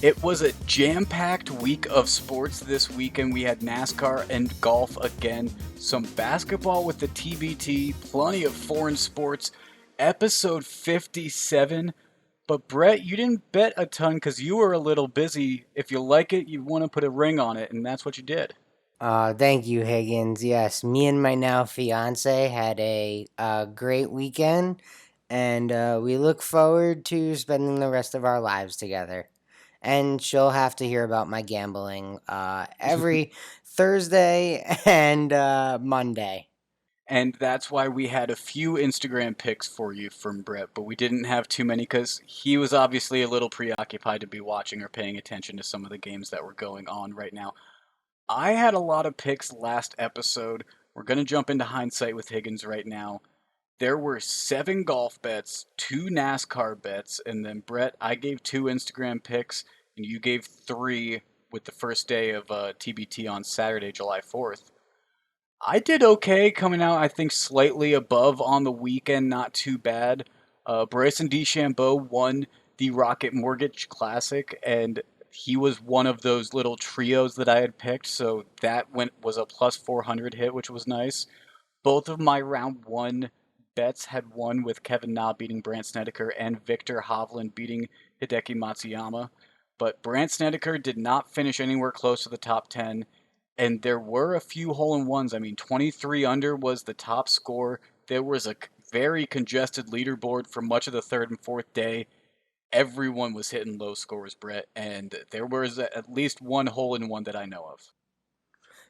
It was a jam-packed week of sports this weekend. We had NASCAR and golf again, some basketball with the TBT, plenty of foreign sports. Episode 57. But Brett, you didn't bet a ton because you were a little busy. If you like it, you want to put a ring on it, and that's what you did. Thank you, Higgins. Yes, me and my now fiance had a great weekend, and we look forward to spending the rest of our lives together. And she'll have to hear about my gambling every Thursday and Monday. And that's why we had a few Instagram pics for you from Brett, but we didn't have too many because he was obviously a little preoccupied to be watching or paying attention to some of the games that were going on right now. I had a lot of picks last episode. We're going to jump into hindsight with Higgins right now. There were 7 golf bets, 2 NASCAR bets, and then Brett, I gave 2 Instagram picks, and you gave 3 with the first day of TBT on Saturday, July 4th. I did okay coming out, I think, slightly above on the weekend, not too bad. Bryson DeChambeau won the Rocket Mortgage Classic, and he was one of those little trios that I had picked, so that was a plus 400 hit, which was nice. Both of my round one bets had won with Kevin Na beating Brandt Snedeker and Victor Hovland beating Hideki Matsuyama. But Brandt Snedeker did not finish anywhere close to the top 10, and there were a few hole-in-ones. I mean, 23 under was the top score. There was a very congested leaderboard for much of the third and fourth day. Everyone was hitting low scores, Brett, and there was at least one hole-in-one that I know of.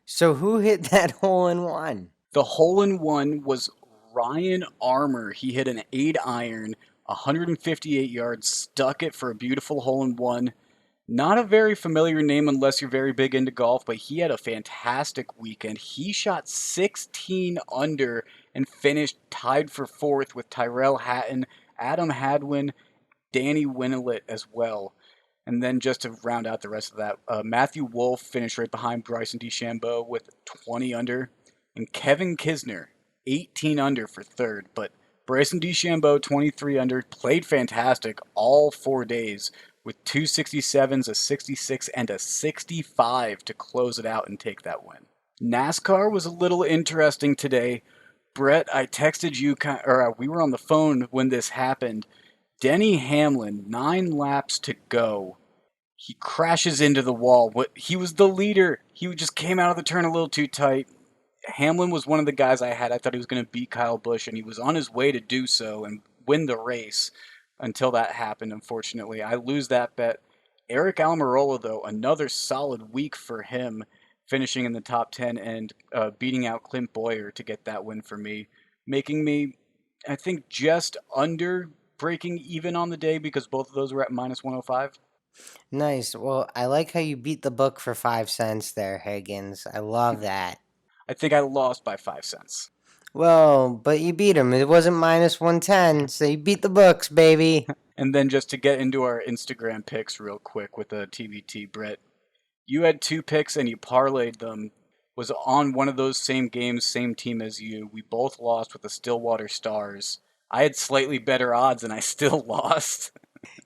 So who hit that hole in one? The hole-in-one was Ryan Armour. He hit an 8-iron, 158 yards, stuck it for a beautiful hole-in-one. Not a very familiar name unless you're very big into golf, but he had a fantastic weekend. He shot 16 under and finished tied for fourth with Tyrell Hatton, Adam Hadwin, Danny Winnelet as well. And then just to round out the rest of that, Matthew Wolf finished right behind Bryson DeChambeau with 20 under, and Kevin Kisner 18 under for third. But Bryson DeChambeau 23 under, played fantastic all 4 days with 267s, a 66, and a 65 to close it out and take that win. NASCAR was a little interesting today. Brett, I texted you, or we were on the phone when this happened. Denny Hamlin, 9 laps to go. He crashes into the wall. He was the leader. He just came out of the turn a little too tight. Hamlin was one of the guys I had. I thought he was going to beat Kyle Busch, and he was on his way to do so and win the race until that happened, unfortunately. I lose that bet. Eric Almirola, though, another solid week for him, finishing in the top 10 and beating out Clint Boyer to get that win for me, making me, I think, just under breaking even on the day because both of those were at minus 105. Nice. Well, I like how you beat the book for 5 cents there, Higgins. I love that. I think I lost by 5 cents. Well, but you beat him. It wasn't minus 110, so you beat the books, baby. And then just to get into our Instagram picks real quick with the TBT, Brett, you had 2 picks and you parlayed them. Was on one of those same games, same team as you. We both lost with the Stillwater Stars. I had slightly better odds and I still lost.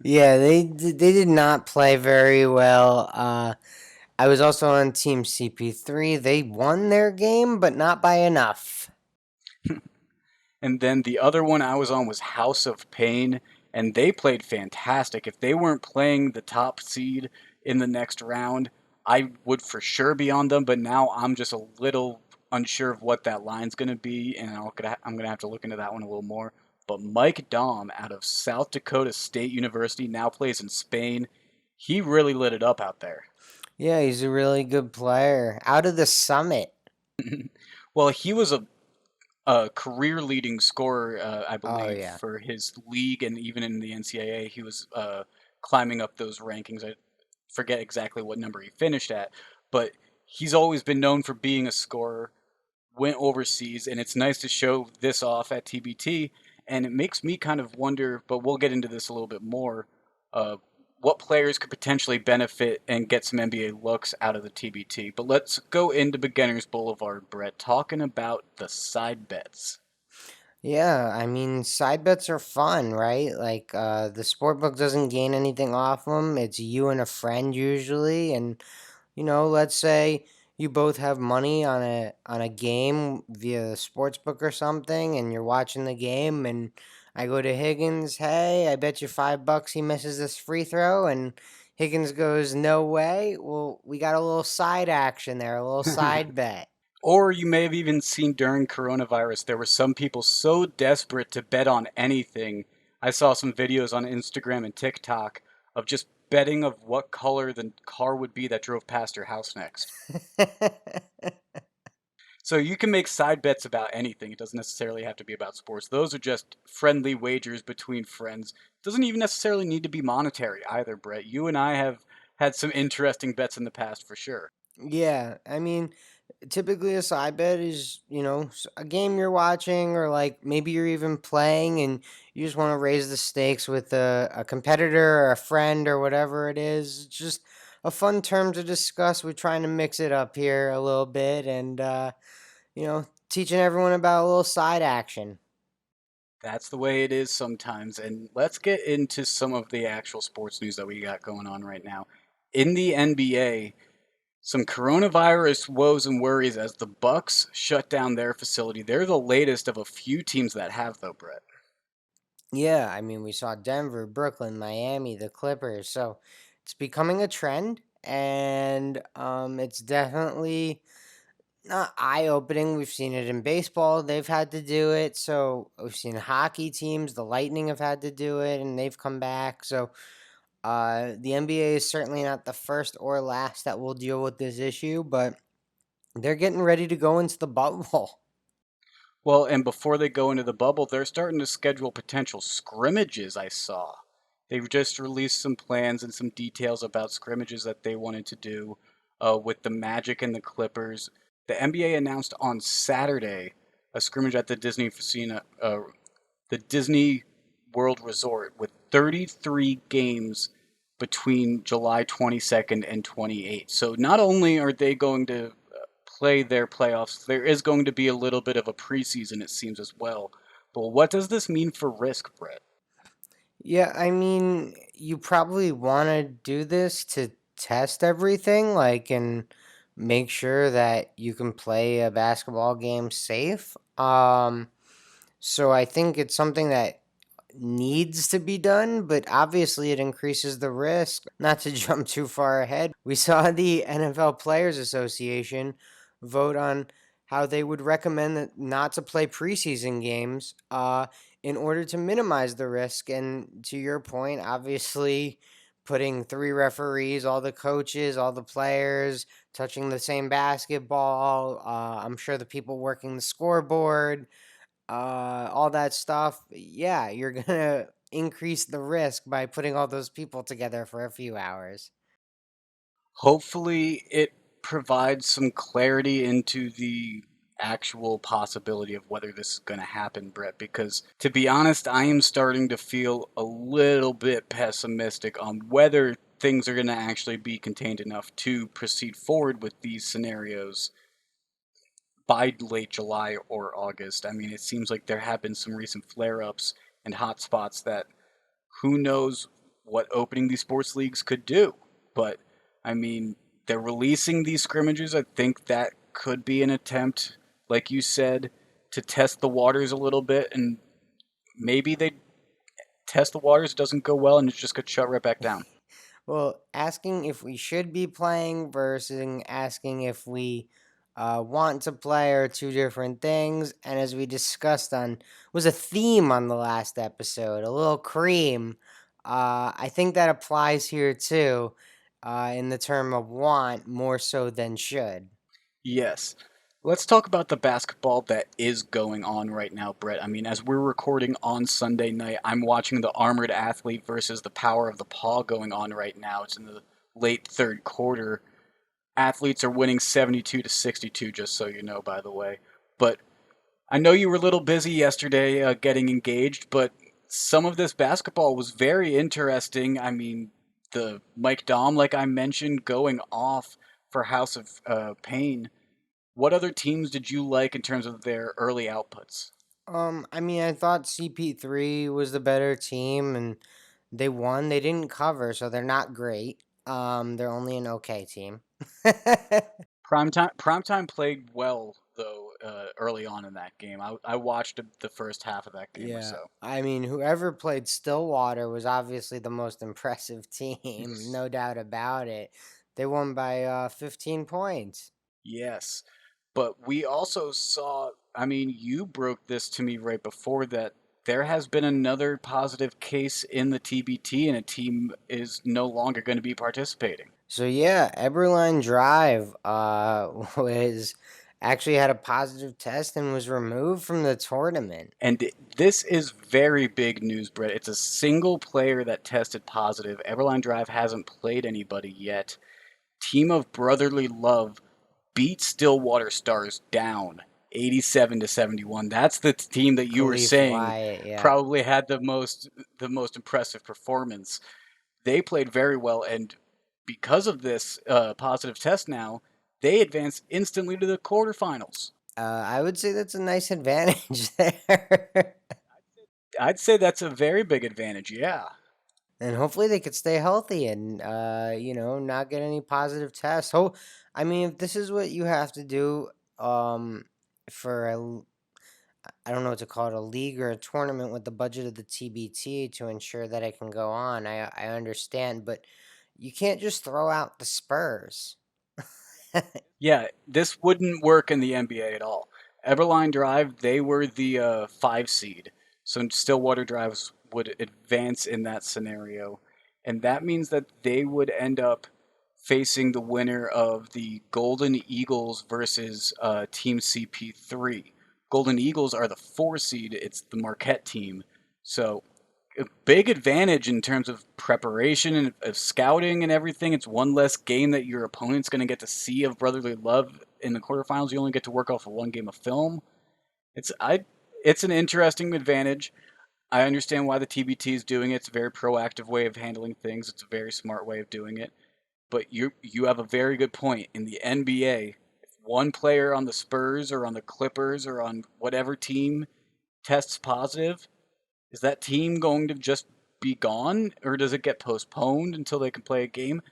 Yeah, they did not play very well. I was also on Team CP3. They won their game, but not by enough. And then the other one I was on was House of Pain, and they played fantastic. If they weren't playing the top seed in the next round, I would for sure be on them, but now I'm just a little unsure of what that line's going to be, and I'm going to have to look into that one a little more. But Mike Dahm out of South Dakota State University now plays in Spain. He really lit it up out there. Yeah, he's a really good player. Out of the summit. Well, he was a career leading scorer, I Oh, believe, yeah. for his league and even in the NCAA. He was climbing up those rankings. I forget exactly what number he finished at, but he's always been known for being a scorer, went overseas, and it's nice to show this off at TBT. And it makes me kind of wonder, but we'll get into this a little bit more, uh, what players could potentially benefit and get some NBA looks out of the TBT. But let's go into Beginners Boulevard, Brett, talking about the side bets. Yeah, I mean, side bets are fun, right? Like, the sport book doesn't gain anything off them. It's you and a friend usually, and let's say you both have money on a game via the sports book or something, and you're watching the game, and I go to Higgins, hey, I bet you $5 he misses this free throw, and Higgins goes, no way. Well, we got a little side action there, a little side bet. Or you may have even seen during coronavirus, there were some people so desperate to bet on anything. I saw some videos on Instagram and TikTok of just betting of what color the car would be that drove past your house next. So you can make side bets about anything. It doesn't necessarily have to be about sports. Those are just friendly wagers between friends. It doesn't even necessarily need to be monetary either, Brett. You and I have had some interesting bets in the past for sure. Yeah, I mean, typically a side bet is, a game you're watching or like maybe you're even playing and you just want to raise the stakes with a competitor or a friend or whatever it is. It's just a fun term to discuss. We're trying to mix it up here a little bit and, teaching everyone about a little side action. That's the way it is sometimes. And let's get into some of the actual sports news that we got going on right now. In the NBA, some coronavirus woes and worries as the Bucks shut down their facility. They're the latest of a few teams that have, though, Brett. Yeah, I mean, we saw Denver, Brooklyn, Miami, the Clippers. So it's becoming a trend and it's definitely not eye opening. We've seen it in baseball. They've had to do it. So we've seen hockey teams. The Lightning have had to do it, and they've come back. So the NBA is certainly not the first or last that will deal with this issue, but they're getting ready to go into the bubble. Well, and before they go into the bubble, they're starting to schedule potential scrimmages, I saw. They've just released some plans and some details about scrimmages that they wanted to do with the Magic and the Clippers. The NBA announced on Saturday a scrimmage at the the Disney World Resort with 33 games between July 22nd and 28th. So not only are they going to play their playoffs, there is going to be a little bit of a preseason, it seems, as well. But what does this mean for risk, Brett? Yeah, I mean, you probably want to do this to test everything, like, and make sure that you can play a basketball game safe. So I think it's something that needs to be done, but obviously it increases the risk. Not to jump too far ahead, we saw the NFL Players Association vote on how they would recommend that not to play preseason games in order to minimize the risk. And to your point, obviously, putting three referees, all the coaches, all the players touching the same basketball, I'm sure the people working the scoreboard, all that stuff, yeah, you're gonna increase the risk by putting all those people together for a few hours. Hopefully, it provides some clarity into the actual possibility of whether this is going to happen, Brett, because to be honest, I am starting to feel a little bit pessimistic on whether things are going to actually be contained enough to proceed forward with these scenarios by late July or August. I mean, it seems like there have been some recent flare ups and hotspots that who knows what opening these sports leagues could do. But, I mean, they're releasing these scrimmages. I think that could be an attempt, like you said, to test the waters a little bit. And maybe they test the waters, it doesn't go well, and it just gets shut right back down. Well, asking if we should be playing versus asking if we want to play are two different things. And as we discussed on, was a theme on the last episode, a little cream. I think that applies here too, in the term of want more so than should. Yes. Let's talk about the basketball that is going on right now, Brett. I mean, as we're recording on Sunday night, I'm watching the Armored Athlete versus the Power of the Paw going on right now. It's in the late third quarter. Athletes are winning 72 to 62, just so you know, by the way. But I know you were a little busy yesterday getting engaged, but some of this basketball was very interesting. I mean, the Mike Dom, like I mentioned, going off for House of Pain. What other teams did you like in terms of their early outputs? I mean, I thought CP3 was the better team, and they won. They didn't cover, so they're not great. They're only an okay team. Primetime played well though early on in that game. I watched the first half of that game or Yeah, so. I mean, whoever played Stillwater was obviously the most impressive team, no doubt about it. They won by 15 points. Yes. But we also saw, I mean, you broke this to me right before that there has been another positive case in the TBT and a team is no longer going to be participating. So yeah, Eberline Drive was actually had a positive test and was removed from the tournament. And this is very big news, Brett. It's a single player that tested positive. Everline Drive hasn't played anybody yet. Team of Brotherly Love beat Stillwater Stars down 87 to 71. That's the team that you were Khalif saying Wyatt, yeah. probably had the most impressive performance. They played very well, and because of this positive test now, they advance instantly to the quarterfinals. I would say that's a nice advantage there. I'd say that's a very big advantage, yeah. And hopefully they could stay healthy and not get any positive tests. So, I mean, if this is what you have to do um for I don't know what to call it, a league or a tournament with the budget of the TBT to ensure that it can go on. I understand, but you can't just throw out the Spurs. Yeah, this wouldn't work in the NBA at all. Everline Drive, they were the 5 seed, so Stillwater Drives would advance in that scenario, and that means that they would end up facing the winner of the Golden Eagles versus Team CP3. Golden Eagles are the 4 seed; it's the Marquette team, so a big advantage in terms of preparation and of scouting and everything. It's one less game that your opponent's going to get to see of brotherly love in the quarterfinals. You only get to work off of one game of film. It's I. It's an interesting advantage. I understand why the TBT is doing it. It's a very proactive way of handling things. It's a very smart way of doing it. But you have a very good point. In the NBA, if one player on the Spurs or on the Clippers or on whatever team tests positive, is that team going to just be gone, or does it get postponed until they can play a game?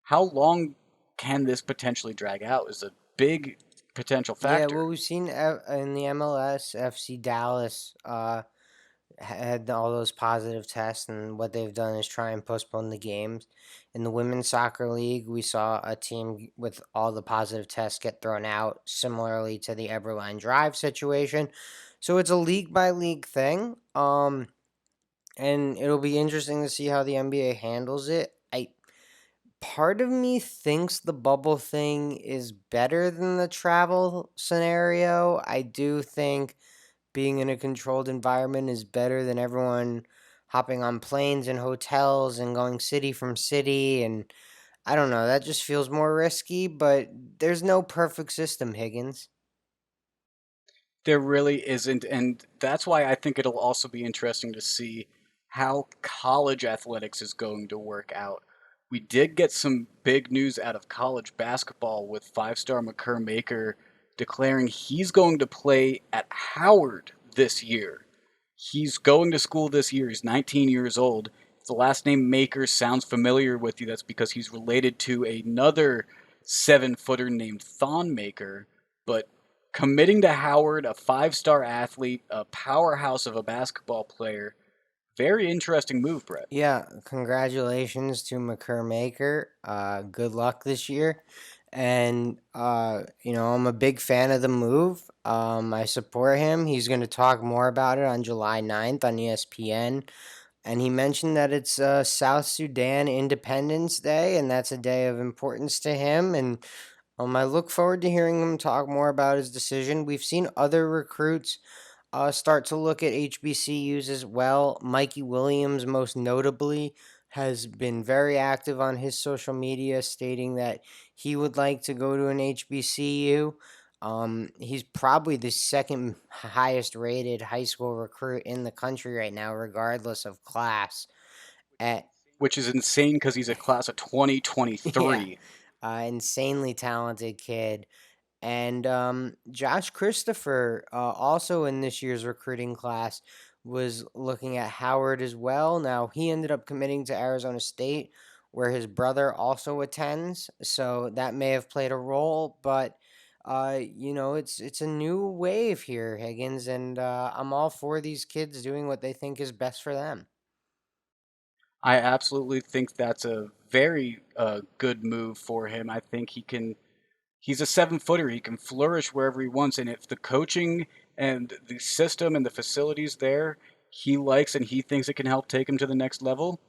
How long can this potentially drag out? Is a big potential Yeah, well, factor. we've seen in the MLS, FC Dallas had all those positive tests, and what they've done is try and postpone the games. In the women's soccer league, we saw a team with all the positive tests get thrown out, similarly to the Eberline Drive situation. So it's a league by league thing. And it'll be interesting to see how the NBA handles it. I Part of me thinks the bubble thing is better than the travel scenario. I do think being in a controlled environment is better than everyone hopping on planes and hotels and going city from city. And I don't know, that just feels more risky, but there's no perfect system, Higgins. There really isn't, and that's why I think it'll also be interesting to see how college athletics is going to work out. We did get some big news out of college basketball with 5-star Makur Maker declaring he's going to play at Howard this year. He's going to school this year. He's 19 years old. If the last name Maker sounds familiar with you, that's because he's related to another 7-footer named Thon Maker. But committing to Howard, a 5-star athlete, a powerhouse of a basketball player, very interesting move, Brett. Yeah, congratulations to Makur Maker. Good luck this year. And I'm a big fan of the move. I support him. He's going to talk more about it on July 9th on ESPN. And he mentioned that it's South Sudan Independence Day, and that's a day of importance to him. And I look forward to hearing him talk more about his decision. We've seen other recruits start to look at HBCUs as well. Mikey Williams, most notably, has been very active on his social media, stating that he would like to go to an HBCU. He's probably the second highest rated high school recruit in the country right now, regardless of class. At Which is insane because he's a class of Yeah, 2023. insanely talented kid. And Josh Christopher, also in this year's recruiting class, was looking at Howard as well. Now, he ended up committing to Arizona State, where his brother also attends. So that may have played a role. But, it's a new wave here, Higgins. And I'm all for these kids doing what they think is best for them. I absolutely think that's a very good move for him. I think he's a 7-footer. He can flourish wherever he wants. And if the coaching and the system and the facilities there he likes and he thinks it can help take him to the next level,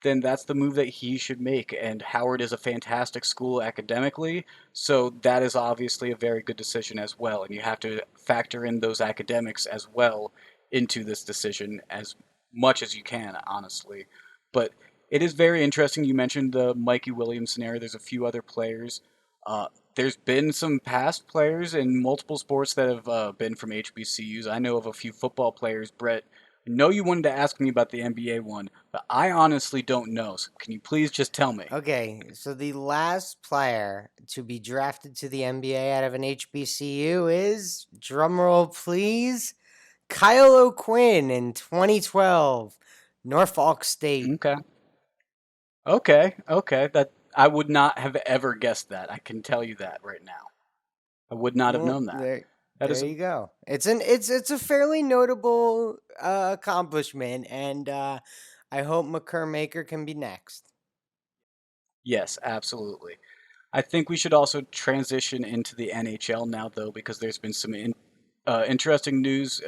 then that's the move that he should make. And Howard is a fantastic school academically, so that is obviously a very good decision as well. And you have to factor in those academics as well into this decision as much as you can, honestly. But it is very interesting. You mentioned the Mikey Williams scenario. There's a few other players. There's been some past players in multiple sports that have been from HBCUs. I know of a few football players. Brett, I know you wanted to ask me about the NBA one, but I honestly don't know. So can you please just tell me? Okay, so the last player to be drafted to the NBA out of an HBCU is, drumroll please, Kyle O'Quinn in 2012, Norfolk State. Okay. Okay. That I would not have ever guessed that. I can tell you that right now. I would not have Well, known that. That there is you go. It's a fairly notable accomplishment, and I hope McCurmaker can be next. yes, absolutely. I think we should also transition into the NHL now, though, because there's been some interesting news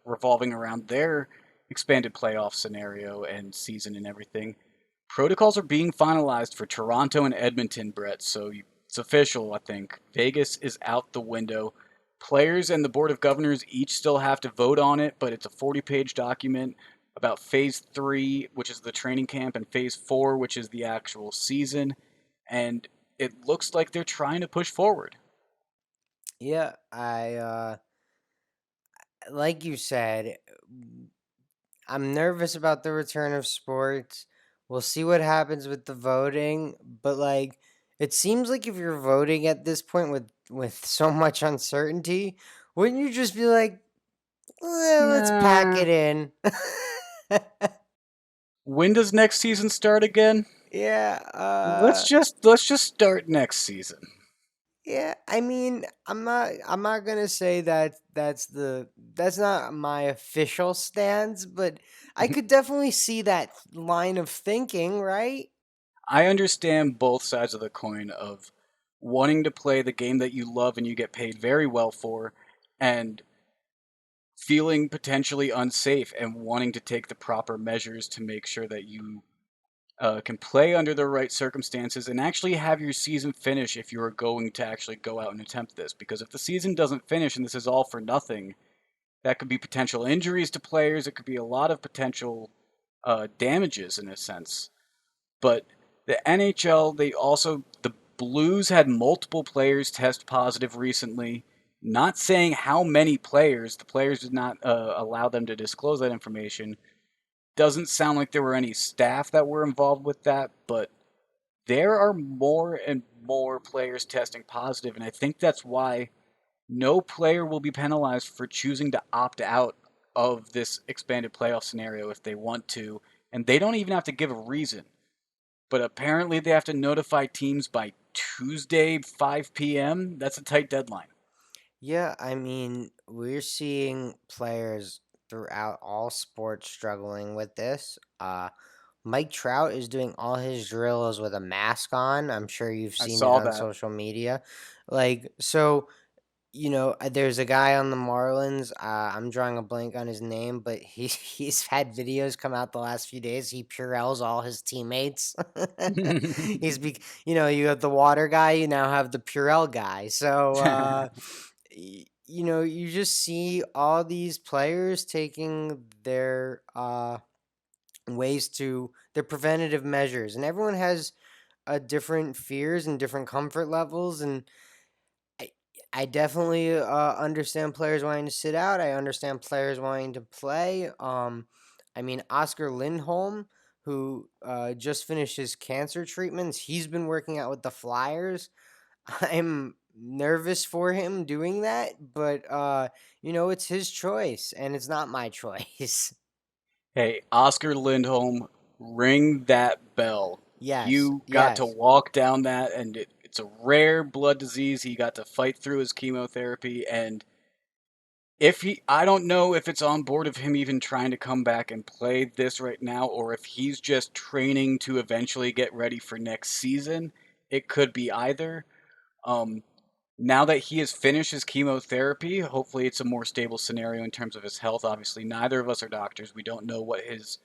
revolving around their expanded playoff scenario and season and everything. Protocols are being finalized for Toronto and Edmonton, Brett. So it's official, I think. Vegas is out the window. Players and the Board of Governors each still have to vote on it, but it's a 40-page document about Phase 3, which is the training camp, and Phase 4, which is the actual season. And it looks like they're trying to push forward. Yeah, I like you said, I'm nervous about the return of sports. We'll see what happens with the voting, but like it seems like if you're voting at this point with so much uncertainty, wouldn't you just be like, let's pack Nah. it in. When does next season start again? Yeah, Let's just start next season. yeah, I mean, I'm not going to say that that's not my official stance, but I could definitely see that line of thinking, right? I understand both sides of the coin of wanting to play the game that you love and you get paid very well for, and feeling potentially unsafe and wanting to take the proper measures to make sure that you can play under the right circumstances and actually have your season finish if you are going to actually go out and attempt this. Because if the season doesn't finish and this is all for nothing, that could be potential injuries to players. It could be a lot of potential damages in a sense. But the NHL, the Blues had multiple players test positive recently. Not saying how many players, the players did not allow them to disclose that information. Doesn't sound like there were any staff that were involved with that, but there are more and more players testing positive, and I think that's why no player will be penalized for choosing to opt out of this expanded playoff scenario if they want to, and they don't even have to give a reason. But apparently they have to notify teams by Tuesday, 5 p.m. That's a tight deadline. Yeah, I mean, we're seeing players throughout all sports struggling with this. Mike Trout is doing all his drills with a mask on. I'm sure you've I seen it saw on that. social media. Like, so, there's a guy on the Marlins. I'm drawing a blank on his name, but he's had videos come out the last few days. He Purells all his teammates. You have the water guy. You now have the Purell guy. So, you just see all these players taking their preventative measures, and everyone has different fears and different comfort levels, and I, I definitely understand players wanting to sit out. I understand players wanting to play. I mean, Oscar Lindholm, who just finished his cancer treatments, he's been working out with the Flyers. I'm nervous for him doing that, but it's his choice and it's not my choice. Hey, Oscar Lindholm, ring that bell. Yes, You got to yes. walk down that, and it's a rare blood disease. He got to fight through his chemotherapy, and I don't know if it's on board of him even trying to come back and play this right now, or if he's just training to eventually get ready for next season. It could be either. Um, Now that he has finished his chemotherapy, hopefully it's a more stable scenario in terms of his health. Obviously, neither of us are doctors. We don't know what his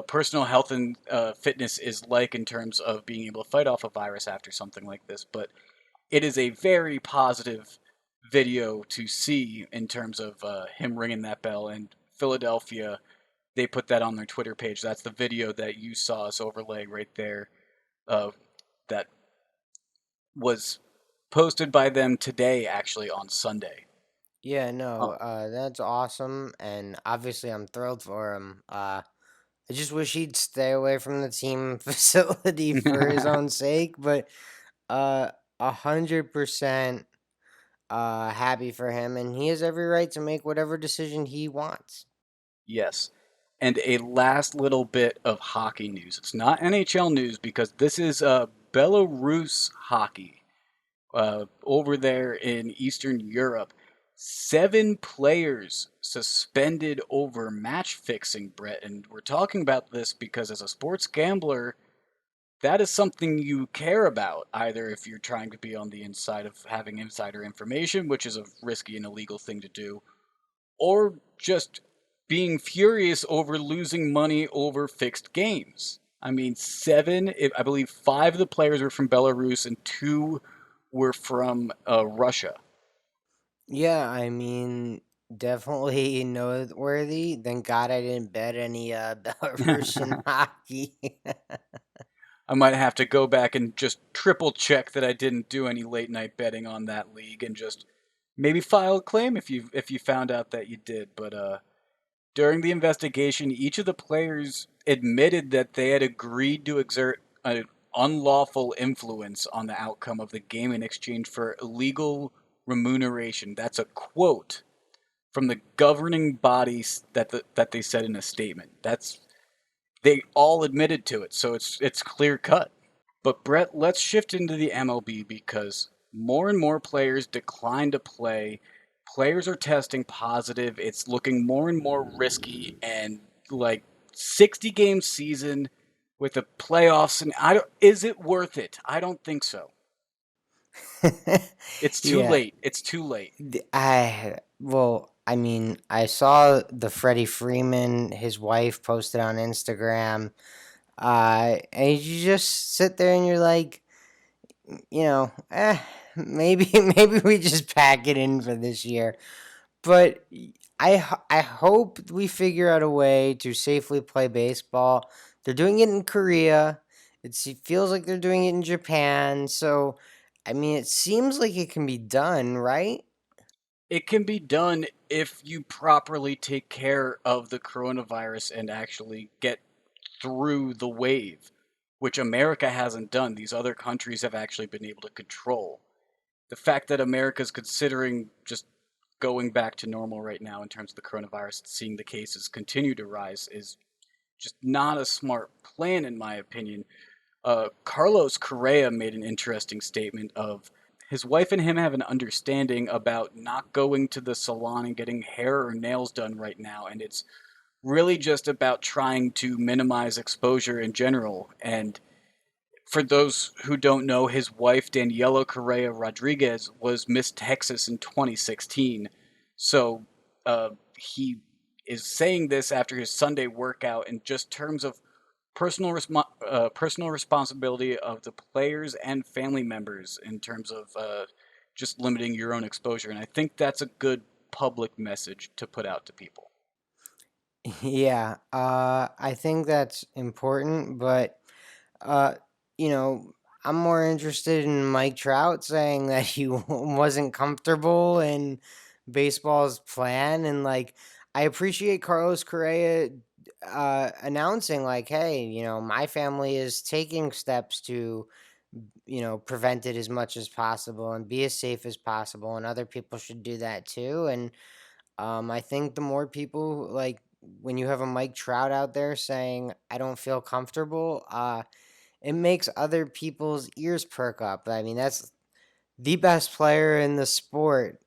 personal health and fitness is like in terms of being able to fight off a virus after something like this. But it is a very positive video to see in terms of him ringing that bell. And Philadelphia, they put that on their Twitter page. That's the video that you saw us overlay right there. Uh, that was posted by them today, actually on Sunday. Yeah, no, Oh. that's awesome, and obviously I'm thrilled for him. I just wish he'd stay away from the team facility for his own sake, but uh, 100% happy for him, and he has every right to make whatever decision he wants. Yes. And a last little bit of hockey news. It's not NHL news because this is Belarus hockey over there in Eastern Europe. 7 players suspended over match fixing, Brett. And we're talking about this because as a sports gambler, that is something you care about, either if you're trying to be on the inside of having insider information, which is a risky and illegal thing to do, or just being furious over losing money over fixed games. I mean, I believe 5 of the players were from Belarus and 2 were from Russia. Yeah, I mean, definitely noteworthy. Thank God I didn't bet any Belarusian hockey. I might have to go back and just triple check that I didn't do any late night betting on that league and just maybe file a claim if you found out that you did. But during the investigation, each of the players admitted that they had agreed to exert an unlawful influence on the outcome of the game in exchange for illegal remuneration. That's a quote from the governing bodies that they said in a statement. They all admitted to it, so it's clear cut. But Brett, let's shift into the MLB because more and more players decline to play. Players are testing positive. It's looking more and more risky, and like 60 game season with the playoffs, and is it worth it? I don't think so. It's too Yeah, late. It's too late. I mean, I saw the Freddie Freeman, his wife, posted on Instagram. And you just sit there and you're like, maybe maybe we just pack it in for this year. But I hope we figure out a way to safely play baseball. They're doing it in Korea. It feels like they're doing it in Japan. So, I mean, it seems like it can be done, right? It can be done if you properly take care of the coronavirus and actually get through the wave, which America hasn't done. These other countries have actually been able to control. The fact that America's considering just going back to normal right now in terms of the coronavirus and seeing the cases continue to rise is just not a smart plan, in my opinion. Carlos Correa made an interesting statement of his wife and him have an understanding about not going to the salon and getting hair or nails done right now, and it's really just about trying to minimize exposure in general. And for those who don't know, his wife, Daniela Correa Rodriguez, was Miss Texas in 2016. So he is saying this after his Sunday workout in just terms of personal responsibility of the players and family members in terms of just limiting your own exposure. And I think that's a good public message to put out to people. Yeah, I think that's important, but uh, you know, I'm more interested in Mike Trout saying that he wasn't comfortable in baseball's plan, and like I appreciate Carlos Correa announcing like, hey, my family is taking steps to prevent it as much as possible and be as safe as possible. And other people should do that too. And I think the more people, like, when you have a Mike Trout out there saying, I don't feel comfortable, it makes other people's ears perk up. I mean, that's the best player in the sport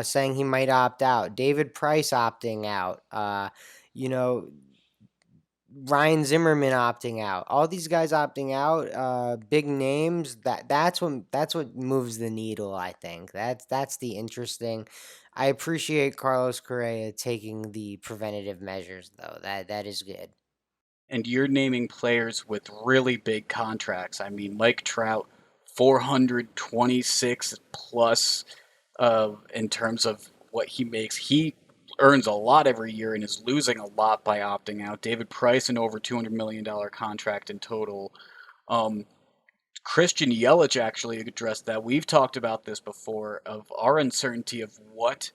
saying he might opt out. David Price opting out. You know, Ryan Zimmerman opting out. All these guys opting out, big names. That's what moves the needle. I think that's the interesting. I appreciate Carlos Correa taking the preventative measures, though. That is good. And you're naming players with really big contracts. I mean, Mike Trout, 426 plus in terms of what he makes. He earns a lot every year and is losing a lot by opting out. David Price, an over $200 million contract in total. Um, Christian Yelich actually addressed that. We've talked about this before of our uncertainty of what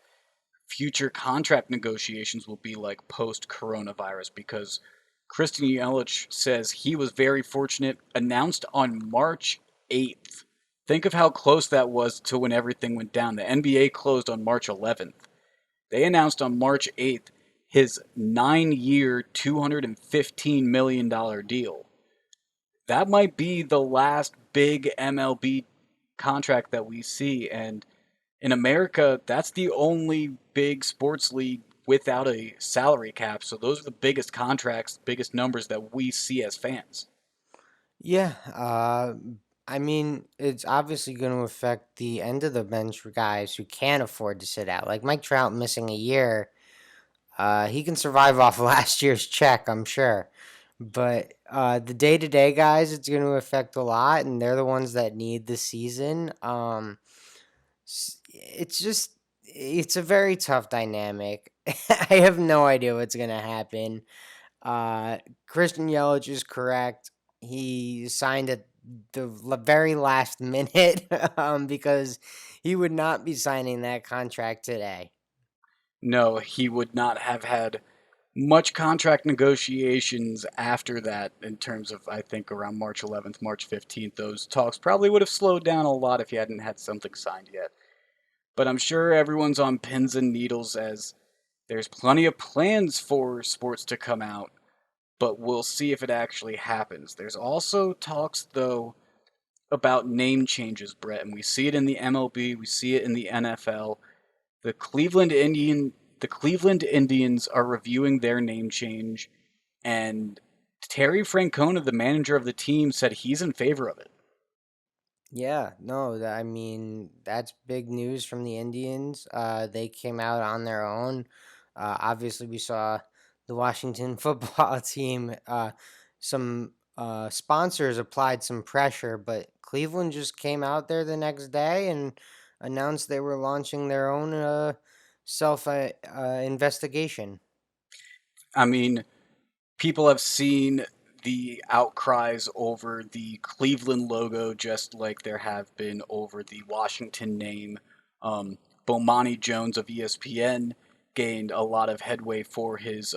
future contract negotiations will be like post coronavirus because Christian Yelich says he was very fortunate, announced on March 8th. Think of how close that was to when everything went down. The NBA closed on March 11th. They announced on March 8th his 9-year, $215 million deal. That might be the last big MLB contract that we see. And in America, that's the only big sports league without a salary cap. So those are the biggest contracts, biggest numbers that we see as fans. Yeah, I mean, it's obviously going to affect the end of the bench for guys who can't afford to sit out. Like Mike Trout missing a year, he can survive off last year's check, I'm sure. But the day to day guys, it's going to affect a lot, and they're the ones that need the season. It's a very tough dynamic. I have no idea what's going to happen. Uh, Christian Yelich is correct. He signed at the very last minute because he would not be signing that contract today. No, he would not have had much contract negotiations after that in terms of, I think, around March 11th, March 15th. Those talks probably would have slowed down a lot if he hadn't had something signed yet. But I'm sure everyone's on pins and needles as there's plenty of plans for sports to come out, but we'll see if it actually happens. There's also talks, though, about name changes, Brett, and we see it in the MLB, we see it in the NFL. The Cleveland Indians are reviewing their name change, and Terry Francona, the manager of the team, said he's in favor of it. Yeah, no, I mean, that's big news from the Indians. They came out on their own. Obviously, we saw the Washington football team. Some sponsors applied some pressure, but Cleveland just came out there the next day and announced they were launching their own self investigation. I mean, people have seen the outcries over the Cleveland logo, just like there have been over the Washington name. Um, Bomani Jones of ESPN gained a lot of headway for his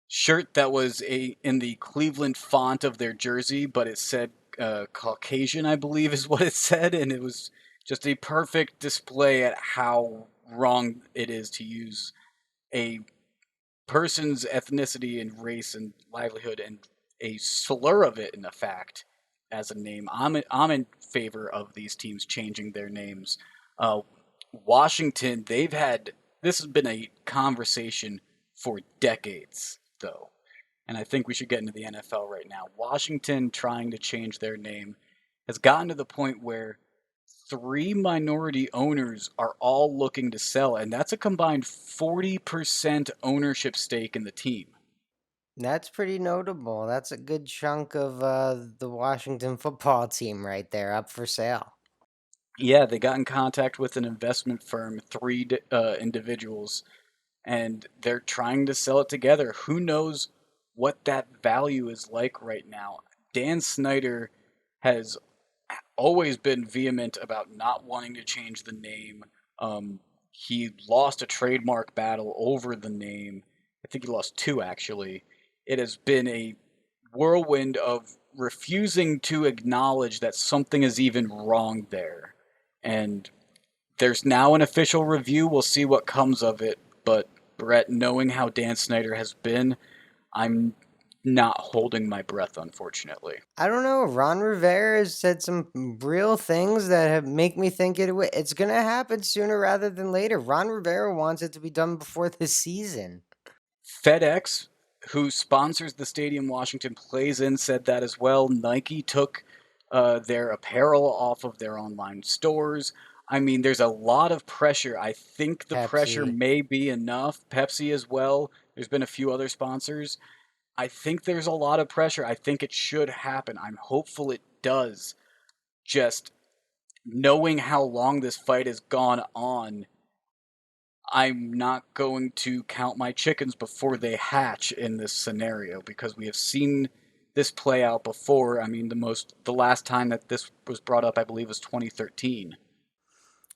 shirt that was in the Cleveland font of their jersey, but it said Caucasian, I believe, is what it said, and it was just a perfect display at how wrong it is to use a person's ethnicity and race and livelihood and a slur of it in a fact as a name. I'm in favor of these teams changing their names. Uh, Washington, they've had this has been a conversation for decades, though, and I think we should get into the NFL right now. Washington trying to change their name has gotten to the point where three minority owners are all looking to sell, and that's a combined 40% ownership stake in the team. That's pretty notable. That's a good chunk of the Washington football team right there up for sale. Yeah, they got in contact with an investment firm, three individuals, and they're trying to sell it together. Who knows what that value is like right now? Dan Snyder has always been vehement about not wanting to change the name. He lost a trademark battle over the name. I think he lost two, actually. It has been a whirlwind of refusing to acknowledge that something is even wrong there. And there's now an official review. We'll see what comes of it. But Brett, knowing how Dan Snyder has been, I'm not holding my breath, unfortunately. I don't know. Ron Rivera has said some real things that have make me think it's gonna happen sooner rather than later. Ron Rivera wants it to be done before the season. FedEx, who sponsors the stadium Washington plays in, said that as well. Nike took their apparel off of their online stores. I mean, there's a lot of pressure. I think the pressure Pepsi. may be enough. Pepsi as well. There's been a few other sponsors. I think there's a lot of pressure. I think it should happen. I'm hopeful it does. Just knowing how long this fight has gone on, I'm not going to count my chickens before they hatch in this scenario because we have seen this play out before. I mean, the last time that this was brought up, I believe, was 2013.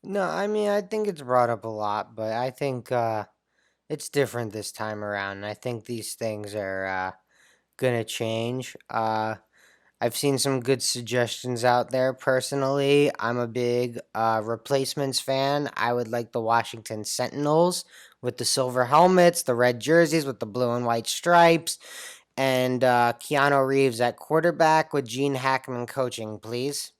No, I mean I think it's brought up a lot, but I think it's different this time around. I think these things are gonna change. I've seen some good suggestions out there. Personally, I'm a big replacements fan. I would like the Washington Sentinels with the silver helmets, the red jerseys with the blue and white stripes, and Keanu Reeves at quarterback with Gene Hackman coaching, please.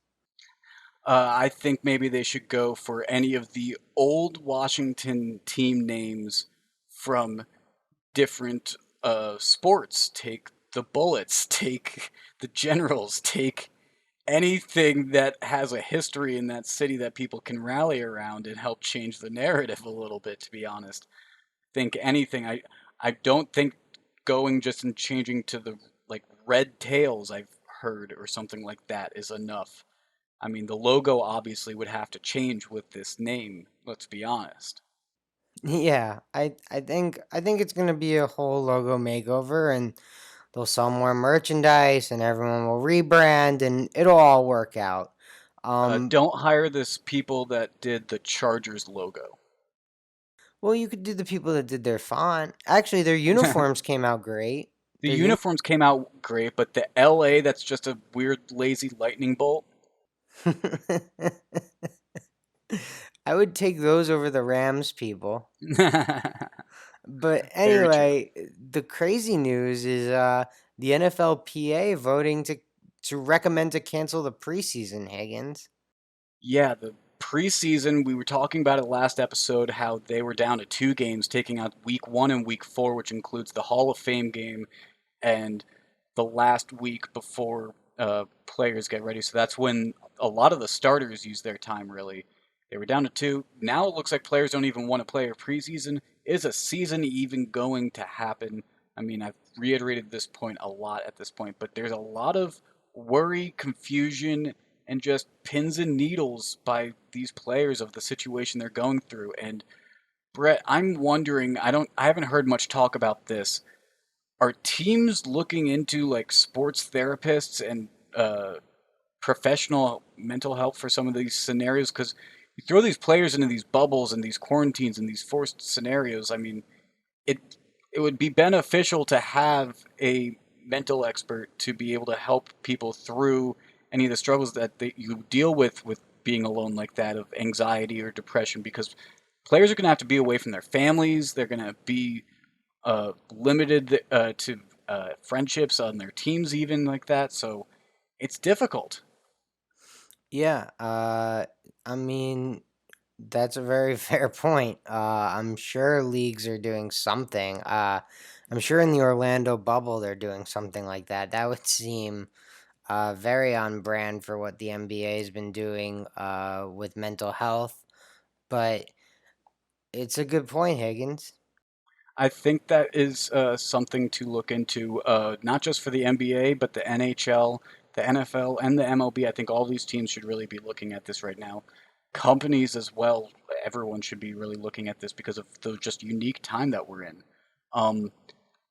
I think maybe they should go for any of the old Washington team names from different sports. Take the Bullets, take the Generals, take anything that has a history in that city that people can rally around and help change the narrative a little bit, to be honest. Think anything. I don't think going just and changing to the like red tails I've heard or something like that is enough. I mean, the logo obviously would have to change with this name, let's be honest. Yeah, I think it's gonna be a whole logo makeover, and they'll sell more merchandise, and everyone will rebrand, and it'll all work out. Um, Don't hire this people that did the Chargers logo. well, you could do the people that did their font. Actually, their The uniforms came out great. Their uniforms came out great, but the LA that's just a weird lazy lightning bolt. I would take those over the Rams people. But Very true. anyway, the crazy news is the NFLPA voting to recommend to cancel the preseason, Higgins. Yeah, the preseason, we were talking about it last episode, how they were down to two games, taking out week one and week four, which includes the Hall of Fame game and the last week before players get ready. So that's when a lot of the starters use their time, really. They were down to two. Now it looks like players don't even want to play a preseason. Is a season even going to happen? I mean, I've reiterated this point a lot at this point, but there's a lot of worry, confusion, and just pins and needles by these players of the situation they're going through. And Brett, I'm wondering, I haven't heard much talk about this. Are teams looking into like sports therapists and professional mental health for some of these scenarios? Because you throw these players into these bubbles and these quarantines and these forced scenarios. I mean, it it would be beneficial to have a mental expert to be able to help people through any of the struggles that you deal with being alone like that of anxiety or depression because players are going to have to be away from their families. They're going to be limited to friendships on their teams, even like that. So it's difficult. Yeah, I mean, that's a very fair point. I'm sure leagues are doing something. I'm sure in the Orlando bubble they're doing something like that. That would seem very on brand for what the NBA has been doing with mental health. But it's a good point, Higgins. I think that is something to look into, not just for the NBA, but the NHL, the NFL, and the MLB. I think all these teams should really be looking at this right now. Companies as well, everyone should be really looking at this because of the just unique time that we're in. Um,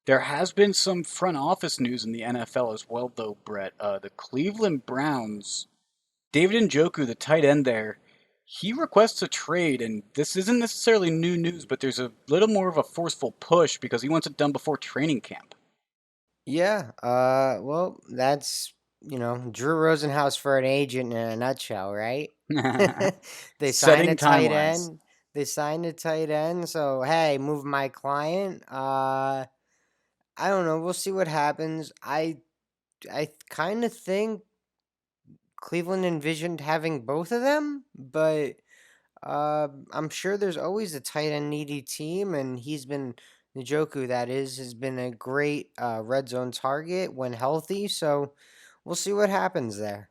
there has been some front office news in the NFL as well, though, Brett. The Cleveland Browns, David Njoku, the tight end there, he requests a trade, and this isn't necessarily new news, but there's a little more of a forceful push because he wants it done before training camp. Yeah, well, that's Drew Rosenhaus for an agent in a nutshell, right? They signed a Setting tight timelines. end. They signed a tight end. So hey, move my client. I don't know. We'll see what happens. I kind of think Cleveland envisioned having both of them, but I'm sure there's always a tight end needy team, and Njoku, that is, has been a great red zone target when healthy. So we'll see what happens there.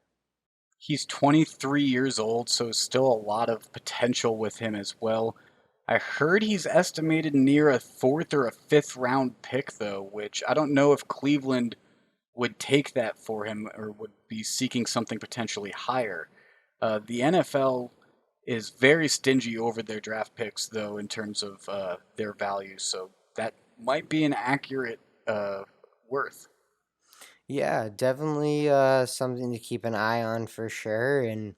He's 23 years old, so still a lot of potential with him as well. I heard he's estimated near a fourth or a fifth round pick, though, which I don't know if Cleveland would take that for him or would be seeking something potentially higher. The NFL is very stingy over their draft picks, though, in terms of their value, so that might be an accurate worth. Yeah, definitely something to keep an eye on for sure. And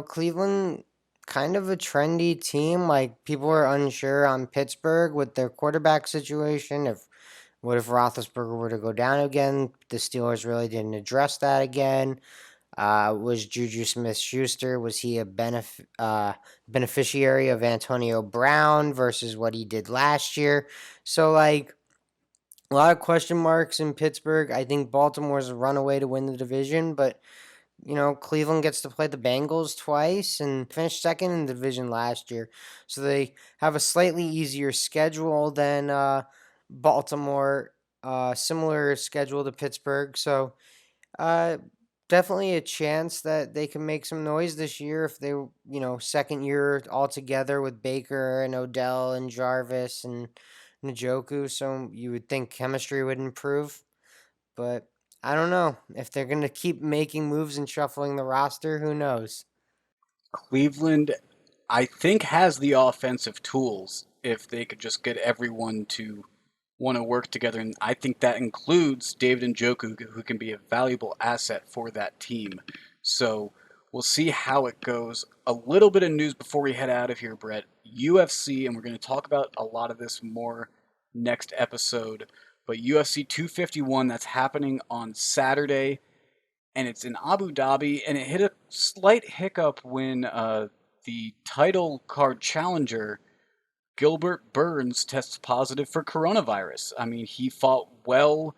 Cleveland, kind of a trendy team. Like people are unsure on Pittsburgh with their quarterback situation. What if Roethlisberger were to go down again? The Steelers really didn't address that again. Was Juju Smith-Schuster, was he a beneficiary of Antonio Brown versus what he did last year? So like a lot of question marks in Pittsburgh. I think Baltimore's a runaway to win the division, but Cleveland gets to play the Bengals twice and finished second in the division last year. So they have a slightly easier schedule than Baltimore, similar schedule to Pittsburgh. So uh, definitely a chance that they can make some noise this year if they, second year all together with Baker and Odell and Jarvis and Njoku. So you would think chemistry would improve. But I don't know. If they're going to keep making moves and shuffling the roster, who knows? Cleveland, I think, has the offensive tools if they could just get everyone to want to work together. And I think that includes David Njoku, who can be a valuable asset for that team. So we'll see how it goes. A little bit of news before we head out of here, Brett. UFC, and we're going to talk about a lot of this more next episode. But UFC 251, that's happening on Saturday, and it's in Abu Dhabi, and it hit a slight hiccup when the title card challenger, Gilbert Burns, tests positive for coronavirus. I mean, he fought well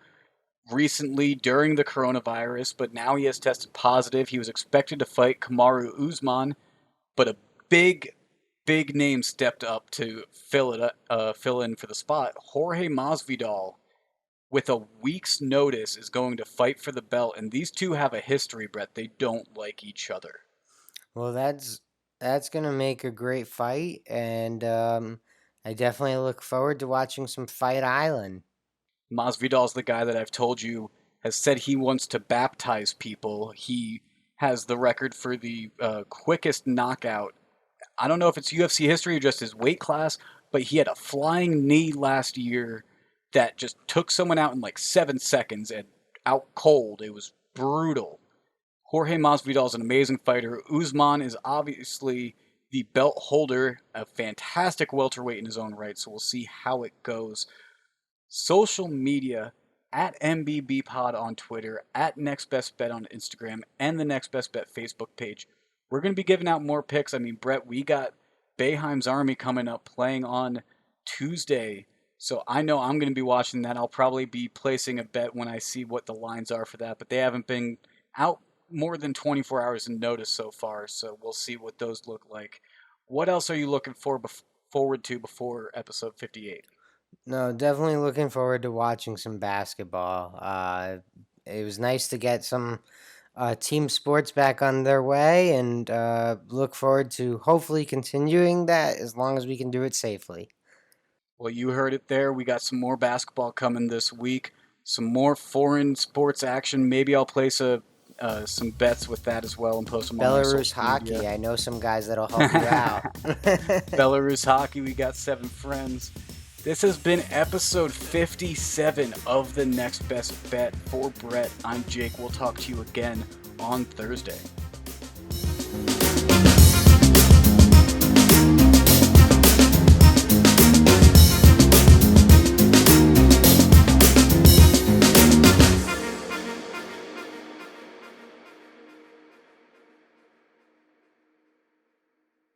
recently during the coronavirus, but now he has tested positive. He was expected to fight Kamaru Usman, but a big name stepped up to fill in for the spot. Jorge Masvidal, with a week's notice, is going to fight for the belt, and these two have a history, Brett. They don't like each other. Well, that's gonna make a great fight, and I definitely look forward to watching some Fight Island. Masvidal's the guy that I've told you has said he wants to baptize people. He has the record for the quickest knockout. I don't know if it's UFC history or just his weight class, but he had a flying knee last year that just took someone out in like 7 seconds and out cold. It was brutal. Jorge Masvidal is an amazing fighter. Usman is obviously the belt holder, a fantastic welterweight in his own right, so we'll see how it goes. Social media, at MBB Pod on Twitter, at Next Best Bet on Instagram, and the Next Best Bet Facebook page. We're going to be giving out more picks. I mean, Brett, we got Boeheim's Army coming up playing on Tuesday, so I know I'm going to be watching that. I'll probably be placing a bet when I see what the lines are for that, but they haven't been out more than 24 hours in notice so far, so we'll see what those look like. What else are you looking forward to before episode 58? No, definitely looking forward to watching some basketball. It was nice to get some team sports back on their way, and look forward to hopefully continuing that as long as we can do it safely. Well, you heard it there. We got some more basketball coming this week, some more foreign sports action. Maybe I'll place some bets with that as well and post them on my Belarus social hockey. media. I know some guys that'll help you out. Belarus hockey, we got 7 friends. This has been episode 57 of The Next Best Bet. For Brett, I'm Jake. We'll talk to you again on Thursday.